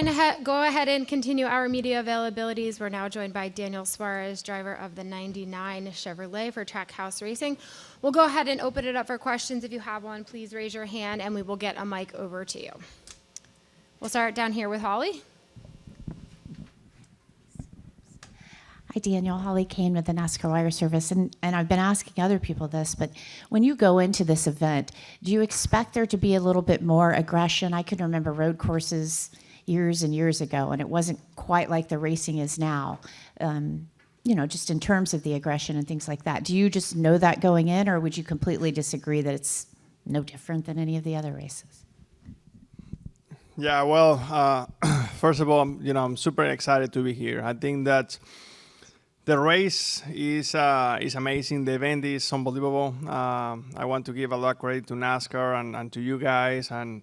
going to go ahead and continue our media availabilities. We're now joined by Daniel Suárez, driver of the 99 Chevrolet for Trackhouse Racing. We'll go ahead and open it up for questions. If you have one, please raise your hand and we will get a mic over to you. We'll start down here with Holly. Hi, Daniel. Holly Kane with the NASCAR Wire Service. And I've been asking other people this, but when you go into this event, do you expect there to be a little bit more aggression? I can remember road courses years and years ago, and it wasn't quite like the racing is now, just in terms of the aggression and things like that. Do you just know that going in, or would you completely disagree that it's no different than any of the other races? Yeah, well, first of all, I'm super excited to be here. I think that the race is amazing. The event is unbelievable. I want to give a lot of credit to NASCAR and to you guys and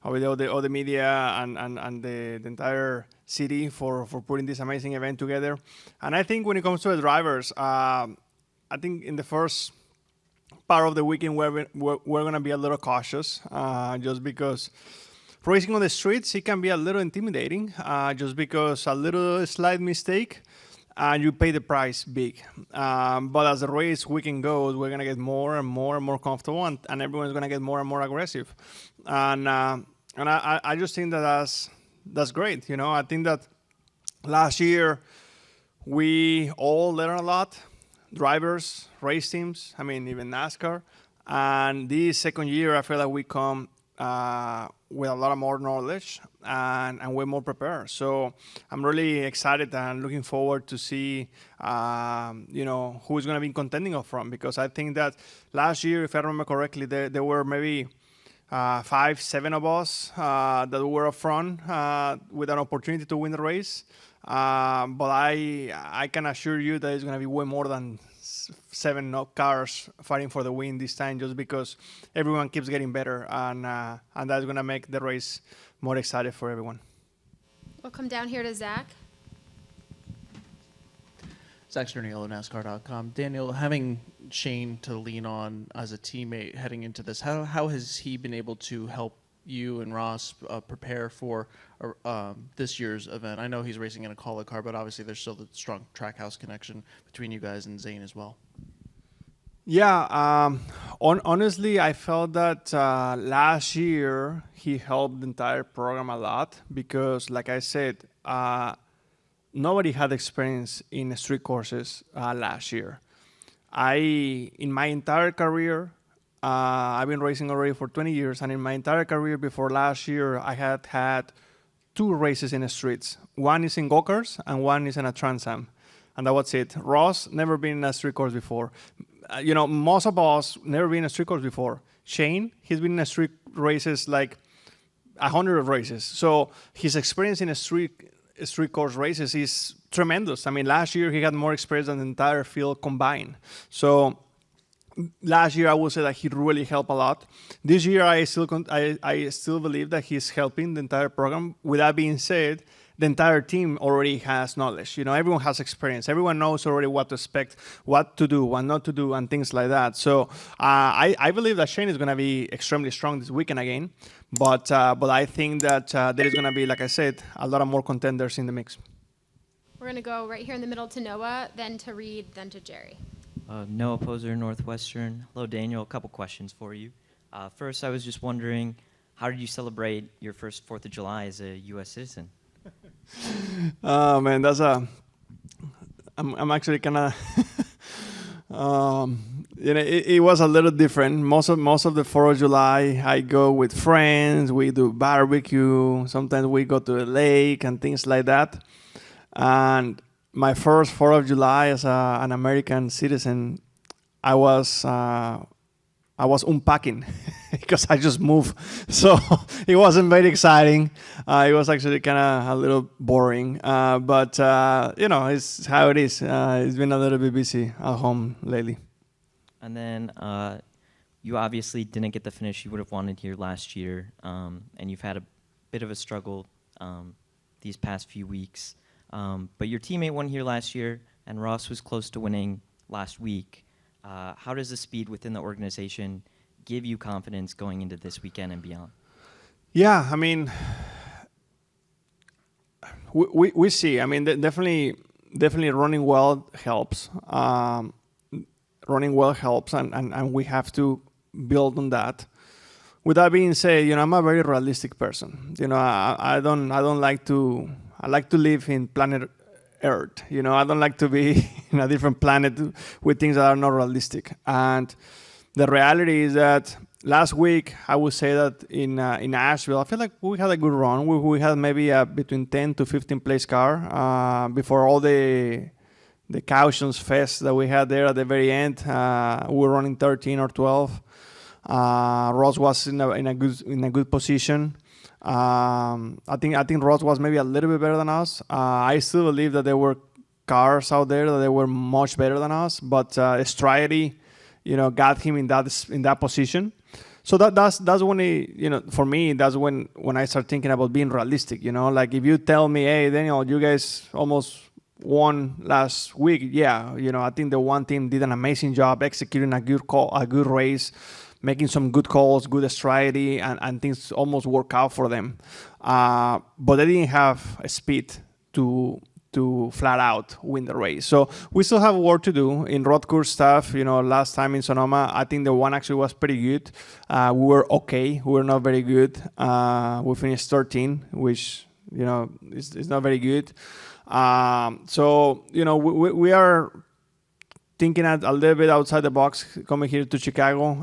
all the media and the entire city for putting this amazing event together. And I think when it comes to the drivers, I think in the first part of the weekend we're going to be a little cautious just because racing on the streets, it can be a little intimidating just because a little slight mistake and you pay the price big. But as the race weekend goes, we're going to get more and more and more comfortable, and everyone's going to get more and more aggressive. And I just think that's great. I think that last year we all learned a lot, drivers, race teams, even NASCAR. And this second year, I feel like we come with a lot of more knowledge and we're more prepared. So I'm really excited and looking forward to see, who's going to be contending up front, because I think that last year, if I remember correctly, there were maybe 5, 7 of us that were up front with an opportunity to win the race. But I can assure you that it's going to be way more than 7 cars fighting for the win this time, just because everyone keeps getting better, and that's going to make the race more exciting for everyone. We'll come down here to Zach. Zach Sterniolo, NASCAR.com. Daniel, having Shane to lean on as a teammate heading into this, how has he been able to help you and Ross prepare for this year's event? I know he's racing in a Call-It car, but obviously there's still the strong Trackhouse connection between you guys and Zane as well. Yeah, honestly, I felt that last year he helped the entire program a lot because, like I said, nobody had experience in street courses last year. In my entire career, I've been racing already for 20 years, and in my entire career before last year, I had 2 races in the streets. One is in go-karts, and one is in a Trans Am, and that was it. Ross, never been in a street course before. Most of us never been in a street course before. Shane, he's been in a street races like 100 races. So his experience in a street course races is tremendous. Last year he had more experience than the entire field combined. So last year I would say that he really helped a lot. This year I still believe that he's helping the entire program. With that being said, the entire team already has knowledge. Everyone has experience. Everyone knows already what to expect, what to do, what not to do, and things like that. So I believe that Shane is going to be extremely strong this weekend again. But I think that there is going to be, like I said, a lot of more contenders in the mix. We're going to go right here in the middle to Noah, then to Reed, then to Jerry. Noah Poser, Northwestern. Hello, Daniel. A couple questions for you. First, I was just wondering, how did you celebrate your first 4th of July as a U.S. citizen? Oh man, I'm actually kind of it was a little different. Most of the 4th of July I go with friends, we do barbecue, sometimes we go to a lake and things like that. And my first 4th of July as an American citizen, I was unpacking because I just moved. So it wasn't very exciting. It was actually kind of a little boring. But it's how it is. It's been a little bit busy at home lately. And then you obviously didn't get the finish you would have wanted here last year. And you've had a bit of a struggle these past few weeks. But your teammate won here last year, and Ross was close to winning last week. How does the speed within the organization give you confidence going into this weekend and beyond? Yeah, we see. I mean, definitely running well helps. Running well helps, and we have to build on that. With that being said, I'm a very realistic person. I don't like to. I like to live in planet Earth. I don't like to be in a different planet with things that are not realistic. And the reality is that last week, I would say that in Asheville, I feel like we had a good run. We had maybe between 10 to 15 place car before all the cautions fest that we had there at the very end. We were running 13 or 12. Ross was in a good position. I think Ross was maybe a little bit better than us. I still believe that there were cars out there that they were much better than us, but Striety, got him in that position. So that's when for me, that's when I start thinking about being realistic. Like if you tell me, hey Daniel, you guys almost won last week. Yeah, I think the one team did an amazing job executing a good race, making some good calls, good strategy, and things almost work out for them. But they didn't have a speed to flat out win the race. So we still have work to do in road course stuff. Last time in Sonoma, I think the one actually was pretty good. We were okay. We were not very good. We finished 13, which, is not very good. So, we are thinking a little bit outside the box coming here to Chicago.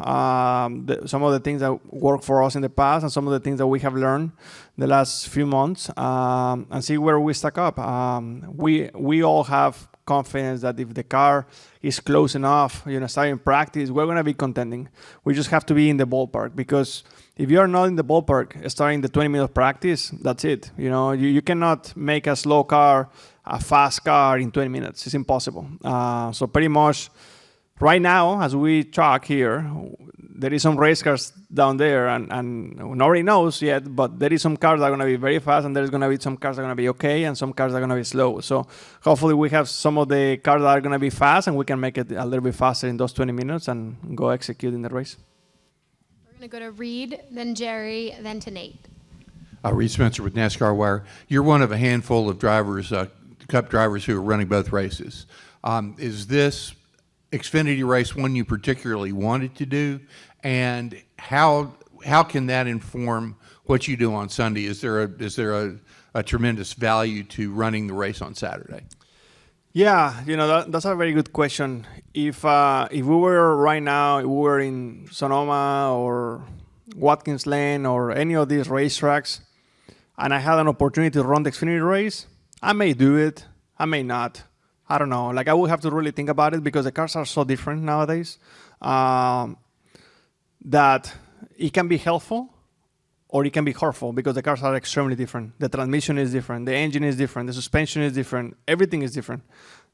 Some of the things that worked for us in the past and some of the things that we have learned the last few months, and see where we stack up. We all have confidence that if the car is close enough, starting practice, we're going to be contending. We just have to be in the ballpark, because if you are not in the ballpark starting the 20-minute practice, that's it. You cannot make a slow car a fast car in 20 minutes. It's impossible. So pretty much right now, as we talk here, there is some race cars down there, and nobody knows yet, but there is some cars that are going to be very fast, and there's going to be some cars that are going to be okay, and some cars that are going to be slow. So hopefully we have some of the cars that are going to be fast, and we can make it a little bit faster in those 20 minutes and go execute in the race. We're going to go to Reed, then Jerry, then to Nate. Reed Spencer with NASCAR Wire. You're one of a handful of drivers, Cup drivers who are running both races. Is this Xfinity race one you particularly wanted to do? And how can that inform what you do on Sunday? Is there a tremendous value to running the race on Saturday? Yeah, that's a very good question. If we were right now, if we were in Sonoma or Watkins Glen or any of these racetracks, and I had an opportunity to run the Xfinity race, I may do it. I may not. I don't know. I would have to really think about it, because the cars are so different nowadays that it can be helpful or it can be hurtful, because the cars are extremely different. The transmission is different. The engine is different. The suspension is different. Everything is different.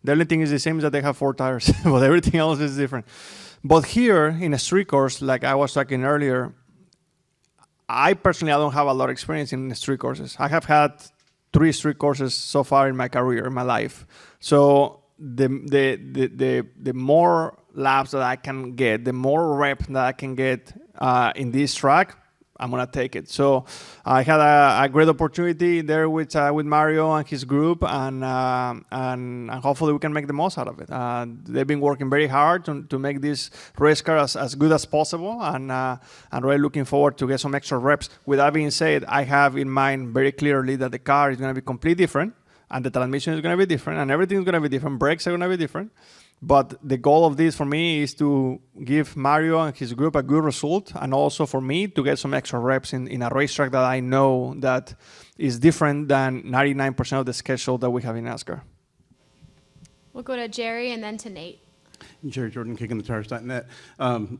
The only thing is the same is that they have 4 tires, but everything else is different. But here in a street course, like I was talking earlier, I personally don't have a lot of experience in street courses. I have had 3 street courses so far in my career, in my life. So the more laps that I can get, the more rep that I can get in this track, I'm gonna take it. So I had a great opportunity there with Mario and his group, and hopefully we can make the most out of it. They've been working very hard to make this race car as good as possible, and I'm really looking forward to get some extra reps. With that being said, I have in mind very clearly that the car is going to be completely different, and the transmission is going to be different, and everything is going to be different. Brakes are going to be different. But the goal of this for me is to give Mario and his group a good result, and also for me to get some extra reps in a racetrack that I know that is different than 99% of the schedule that we have in NASCAR. We'll go to Jerry and then to Nate. Jerry Jordan, KickingTheTires.net.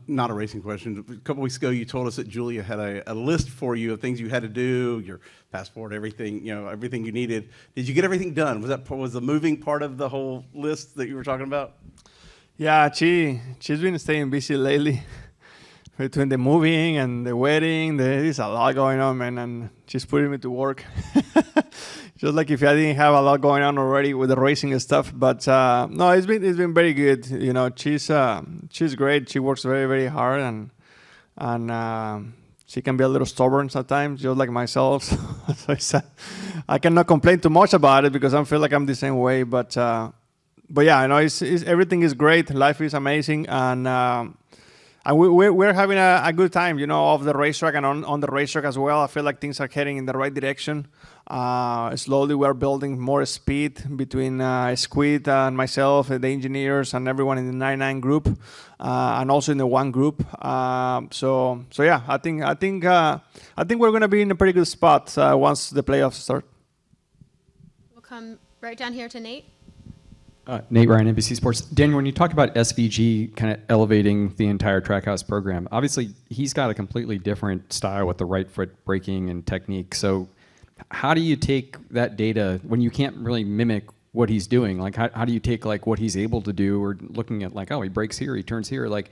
Not a racing question. A couple weeks ago, you told us that Julia had a list for you of things you had to do, your passport, everything, everything you needed. Did you get everything done? Was the moving part of the whole list that you were talking about? Yeah, she's been staying busy lately. Between the moving and the wedding, there is a lot going on, man, and she's putting me to work. Just like if I didn't have a lot going on already with the racing and stuff. But no, it's been very good. She's great. She works very, very hard, and she can be a little stubborn sometimes, just like myself. So it's I cannot complain too much about it because I feel like I'm the same way. But yeah, I know it's everything is great. Life is amazing, and we're having a good time, off the racetrack and on the racetrack as well. I feel like things are heading in the right direction. Slowly, we're building more speed between Squid and myself, the engineers, and everyone in the 99 group, and also in the one group. So yeah, I think we're going to be in a pretty good spot once the playoffs start. We'll come right down here to Nate. Nate Ryan, NBC Sports. Daniel, when you talk about SVG kind of elevating the entire Trackhouse program, obviously he's got a completely different style with the right foot braking and technique. So how do you take that data when you can't really mimic what he's doing? Like, how do you take like what he's able to do, or looking at like, oh, he brakes here, he turns here. Like,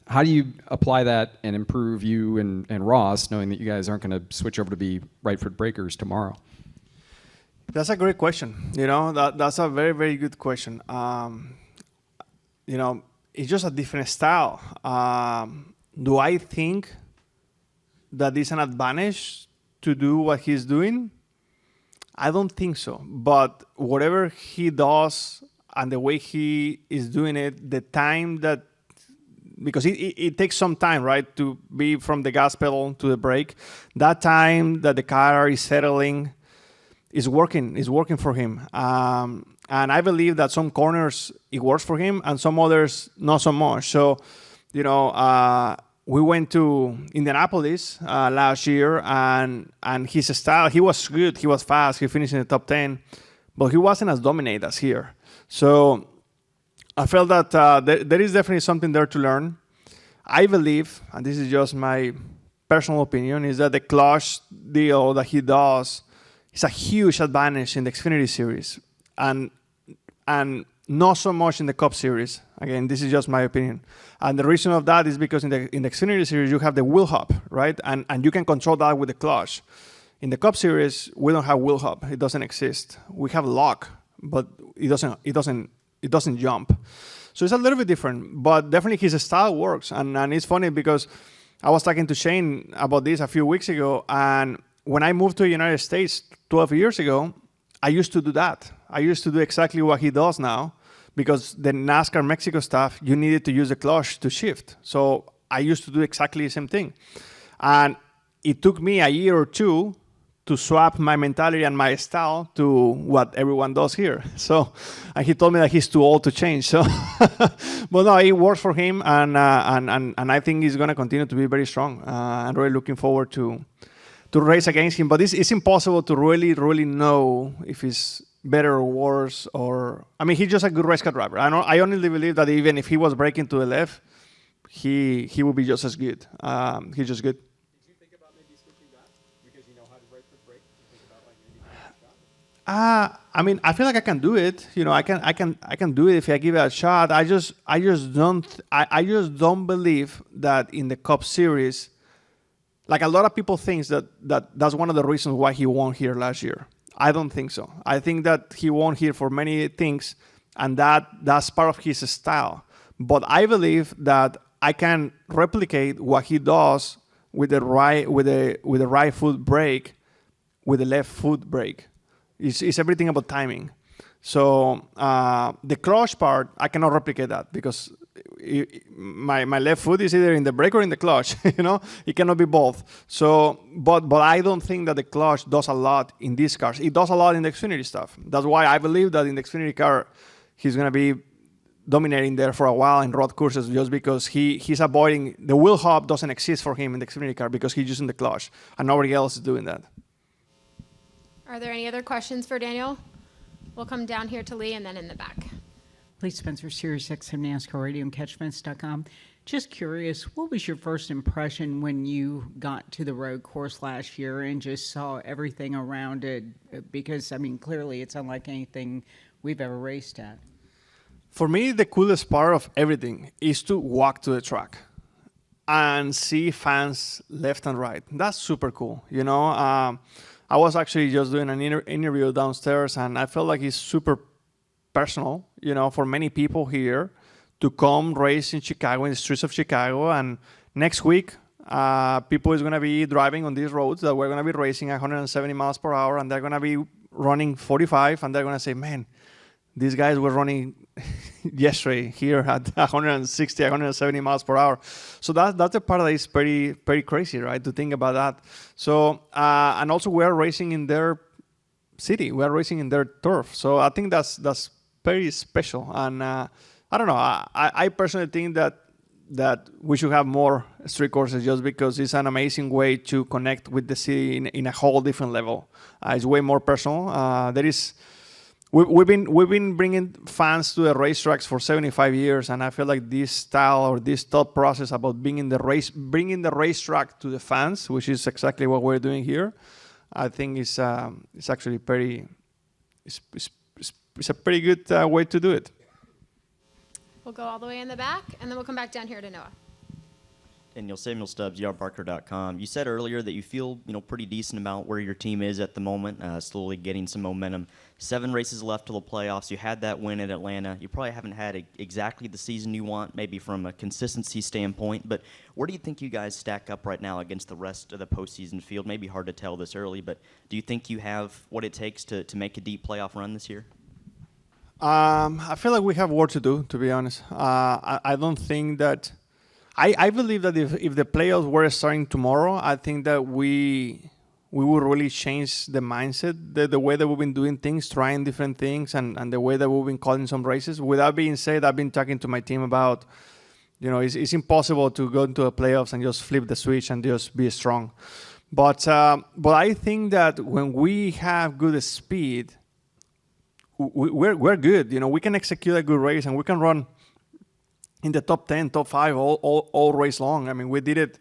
how do you apply that and improve you and Ross, knowing that you guys aren't going to switch over to be right foot brakers tomorrow? That's a great question. That's a very, very good question. It's just a different style. Do I think that is an advantage to do what he's doing? I don't think so. But whatever he does and the way he is doing it, the time that, because it takes some time, right, to be from the gas pedal to the brake, that time that the car is settling, is working for him. And I believe that some corners it works for him and some others not so much. So, we went to Indianapolis last year, and his style, he was good, he was fast, he finished in the top 10, but he wasn't as dominant as here. So I felt that there is definitely something there to learn. I believe, and this is just my personal opinion, is that the clutch deal that he does is a huge advantage in the Xfinity series, and not so much in the Cup series. Again, this is just my opinion. And the reason of that is because in the Xfinity series, you have the wheel hub, right? And you can control that with the clutch. In the Cup series, we don't have wheel hub. It doesn't exist. We have lock, but it doesn't jump. So it's a little bit different, but definitely his style works. And it's funny because I was talking to Shane about this a few weeks ago, and when I moved to the United States 12 years ago, I used to do that. I used to do exactly what he does now, because the NASCAR Mexico stuff, you needed to use the clutch to shift. So I used to do exactly the same thing. And it took me a year or two to swap my mentality and my style to what everyone does here. So, and he told me that he's too old to change. So, but no, it works for him, and I think he's going to continue to be very strong. I'm really looking forward to race against him. But it's impossible to really know if he's better or worse, or I mean, he's just a good race car driver. I honestly believe that even if he was braking to the left, he would be just as good. He's just good. Did you think about maybe switching back because you know how to right foot brake? Did you think about like maybe taking a shot? I mean, I feel like I can do it. I can do it if I give it a shot. I just don't believe that in the Cup Series, like a lot of people think that's one of the reasons why he won here last year. I don't think so. I think that he won here for many things, and that's part of his style. But I believe that I can replicate what he does with the right foot brake, with the left foot brake. It's everything about timing. So the clutch part, I cannot replicate that because my left foot is either in the brake or in the clutch. It cannot be both. So, but I don't think that the clutch does a lot in these cars. It does a lot in the Xfinity stuff. That's why I believe that in the Xfinity car, he's going to be dominating there for a while in road courses, just because he's avoiding the wheel hub doesn't exist for him in the Xfinity car because he's using the clutch and nobody else is doing that. Are there any other questions for Daniel? We'll come down here to Lee and then in the back. Lee Spencer, Sirius XM NASCAR Radio and CatchFence.com. Just curious, what was your first impression when you got to the road course last year and just saw everything around it? Because, I mean, clearly it's unlike anything we've ever raced at. For me, the coolest part of everything is to walk to the track and see fans left and right. That's super cool, I was actually just doing an interview downstairs, and I felt like it's super personal, for many people here to come race in Chicago, in the streets of Chicago. And next week, people is going to be driving on these roads that we're going to be racing 170 miles per hour, and they're going to be running 45, and they're going to say, man, these guys were running yesterday here at 160, 170 miles per hour. So that's a part that is pretty crazy, right, to think about that. So, and also we're racing in their city. We're racing in their turf. So I think that's very special. And I don't know. I personally think that we should have more street courses just because it's an amazing way to connect with the city in a whole different level. It's way more personal. We've been bringing fans to the racetracks for 75 years, and I feel like this style or this thought process about bringing the racetrack to the fans, which is exactly what we're doing here, I think it's actually it's a pretty good way to do it. We'll go all the way in the back, and then we'll come back down here to Noah. Daniel, Samuel Stubbs, yardbarker.com. You said earlier that you feel, pretty decent about where your team is at the moment, slowly getting some momentum. 7 races left till the playoffs. You had that win at Atlanta. You probably haven't had exactly the season you want, maybe from a consistency standpoint, but where do you think you guys stack up right now against the rest of the postseason field? Maybe hard to tell this early, but do you think you have what it takes to make a deep playoff run this year? I feel like we have work to do, to be honest. I don't think that... I believe that if the playoffs were starting tomorrow, I think that we will really change the mindset, the way that we've been doing things, trying different things, and the way that we've been calling some races. With that being said, I've been talking to my team about, it's impossible to go into the playoffs and just flip the switch and just be strong. But I think that when we have good speed, we're good. We can execute a good race and we can run in the top 10, top 5 all race long. I mean, we did it.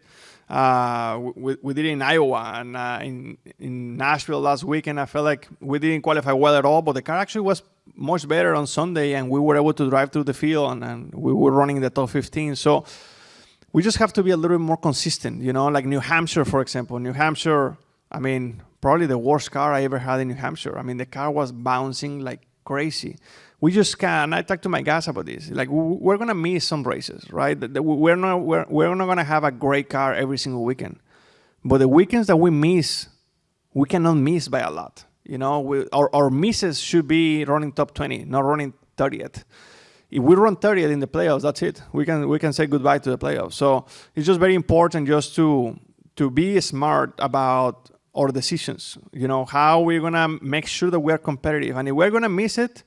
We did it in Iowa and in Nashville last weekend. I felt like we didn't qualify well at all, but the car actually was much better on Sunday, and we were able to drive through the field, and we were running in the top 15. So we just have to be a little bit more consistent. Like New Hampshire, for example. New Hampshire, I mean, probably the worst car I ever had in New Hampshire. I mean, the car was bouncing like crazy. We just can't. And I talked to my guys about this. Like, we're gonna miss some races, right? We're not gonna have a great car every single weekend, but the weekends that we miss, we cannot miss by a lot. Our misses should be running top 20, not running 30th. If we run 30th in the playoffs, that's it. We can say goodbye to the playoffs. So it's just very important just to be smart about our decisions. How we're gonna make sure that we're competitive, and if we're gonna miss it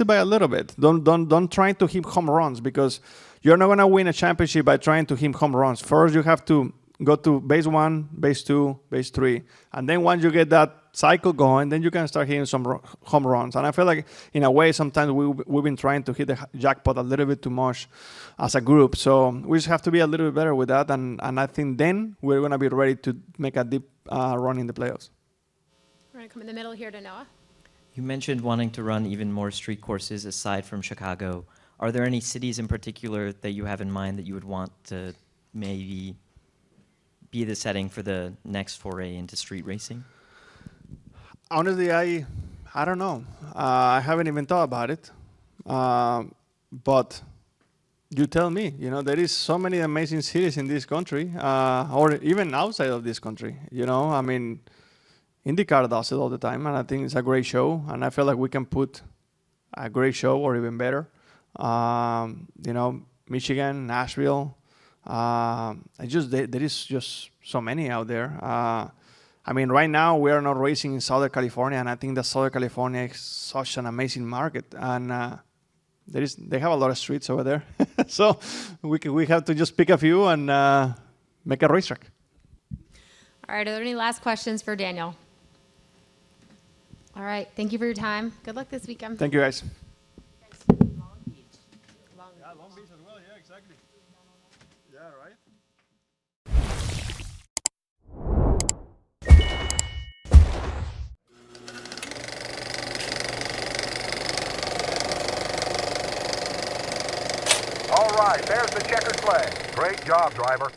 by a little bit. Don't try to hit home runs, because you're not gonna win a championship by trying to hit home runs. First, you have to go to base 1, base 2, base 3, and then once you get that cycle going, then you can start hitting some home runs. And I feel like, in a way, sometimes we've been trying to hit the jackpot a little bit too much as a group. So we just have to be a little bit better with that, and I think then we're gonna be ready to make a deep run in the playoffs. We're gonna come in the middle here to Noah. You mentioned wanting to run even more street courses aside from Chicago. Are there any cities in particular that you have in mind that you would want to maybe be the setting for the next foray into street racing? Honestly, I don't know. I haven't even thought about it. But you tell me. There is so many amazing cities in this country, or even outside of this country. I mean, IndyCar does it all the time, and I think it's a great show, and I feel like we can put a great show or even better. Michigan, Nashville. There is just so many out there. I mean, right now we are not racing in Southern California, and I think that Southern California is such an amazing market, and they have a lot of streets over there. So we have to just pick a few and make a racetrack. All right, are there any last questions for Daniel? All right, thank you for your time. Good luck this weekend. Thank you, guys. Long Beach as well. Yeah, exactly. Yeah, right. All right, there's the checkered flag. Great job, driver.